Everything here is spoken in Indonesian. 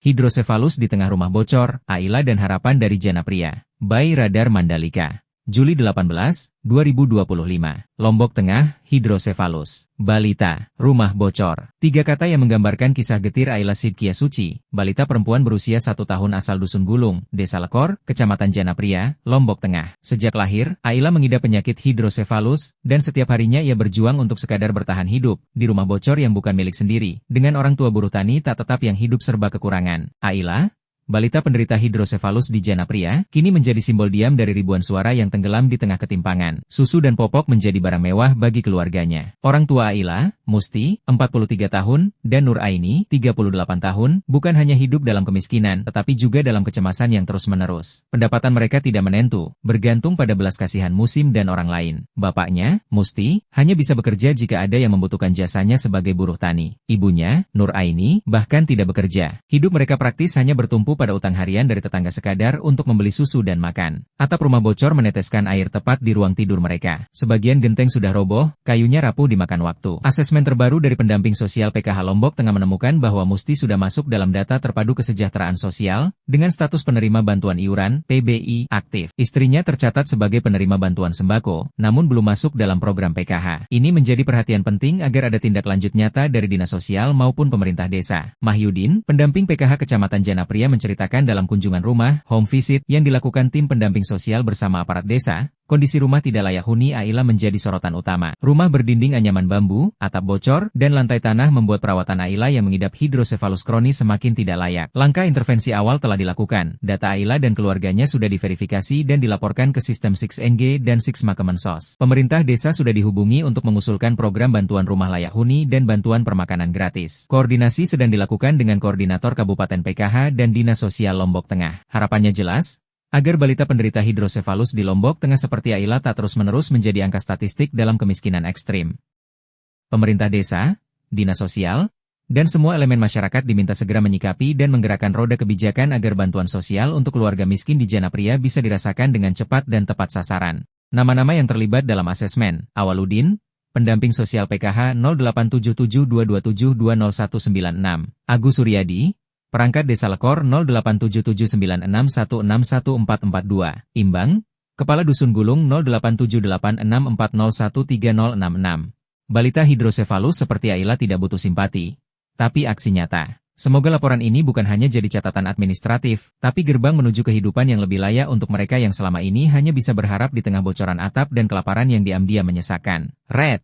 Hidrosefalus di tengah rumah bocor, Aila dan harapan dari Jana Pria. By Radar Mandalika. Juli 18, 2025. Lombok Tengah, hidrosefalus. Balita, rumah bocor. Tiga kata yang menggambarkan kisah getir Aila Sidkia Suci, balita perempuan berusia 1 tahun asal Dusun Gulung, Desa Lekor, Kecamatan Jana Pria, Lombok Tengah. Sejak lahir, Aila mengidap penyakit hidrosefalus, dan setiap harinya ia berjuang untuk sekadar bertahan hidup, di rumah bocor yang bukan milik sendiri, dengan orang tua buruh tani tak tetap yang hidup serba kekurangan. Aila, balita penderita hidrosefalus di Jana Pria, kini menjadi simbol diam dari ribuan suara yang tenggelam di tengah ketimpangan. Susu dan popok menjadi barang mewah bagi keluarganya. Orang tua Aila, Musti, 43 tahun, dan Nur Aini, 38 tahun, bukan hanya hidup dalam kemiskinan, tetapi juga dalam kecemasan yang terus-menerus. Pendapatan mereka tidak menentu, bergantung pada belas kasihan musim dan orang lain. Bapaknya, Musti, hanya bisa bekerja jika ada yang membutuhkan jasanya sebagai buruh tani. Ibunya, Nur Aini, bahkan tidak bekerja. Hidup mereka praktis hanya bertumpu pada utang harian dari tetangga sekadar untuk membeli susu dan makan. Atap rumah bocor meneteskan air tepat di ruang tidur mereka. Sebagian genteng sudah roboh, kayunya rapuh dimakan waktu. Asesmen terbaru dari pendamping sosial PKH Lombok Tengah menemukan bahwa Musti sudah masuk dalam data terpadu kesejahteraan sosial, dengan status penerima bantuan iuran, PBI, aktif. Istrinya tercatat sebagai penerima bantuan sembako, namun belum masuk dalam program PKH. Ini menjadi perhatian penting agar ada tindak lanjut nyata dari Dinas Sosial maupun pemerintah desa. Mahyudin, pendamping PKH Kecamatan Jana Pria menceritakan dalam kunjungan rumah, home visit, yang dilakukan tim pendamping sosial bersama aparat desa, kondisi rumah tidak layak huni Aila menjadi sorotan utama. Rumah berdinding anyaman bambu, atap bocor, dan lantai tanah membuat perawatan Aila yang mengidap hidrosefalus kronis semakin tidak layak. Langkah intervensi awal telah dilakukan. Data Aila dan keluarganya sudah diverifikasi dan dilaporkan ke sistem 6NG dan 6 Kemensos. Pemerintah desa sudah dihubungi untuk mengusulkan program bantuan rumah layak huni dan bantuan permakanan gratis. Koordinasi sedang dilakukan dengan Koordinator Kabupaten PKH dan Dinas Sosial Lombok Tengah. Harapannya jelas, agar balita penderita hidrosefalus di Lombok Tengah seperti Aila tak terus-menerus menjadi angka statistik dalam kemiskinan ekstrim. Pemerintah desa, dinas sosial, dan semua elemen masyarakat diminta segera menyikapi dan menggerakkan roda kebijakan agar bantuan sosial untuk keluarga miskin di Jana Pria bisa dirasakan dengan cepat dan tepat sasaran. Nama-nama yang terlibat dalam asesmen: Awaludin, pendamping sosial PKH 087722720196, Agus Suryadi, perangkat Desa Lekor 087796161442, Imbang, Kepala Dusun Gulung 087864013066. Balita hidrosefalus seperti Aila tidak butuh simpati, tapi aksi nyata. Semoga laporan ini bukan hanya jadi catatan administratif, tapi gerbang menuju kehidupan yang lebih layak untuk mereka yang selama ini hanya bisa berharap di tengah bocoran atap dan kelaparan yang diam-diam menyesakan. Red.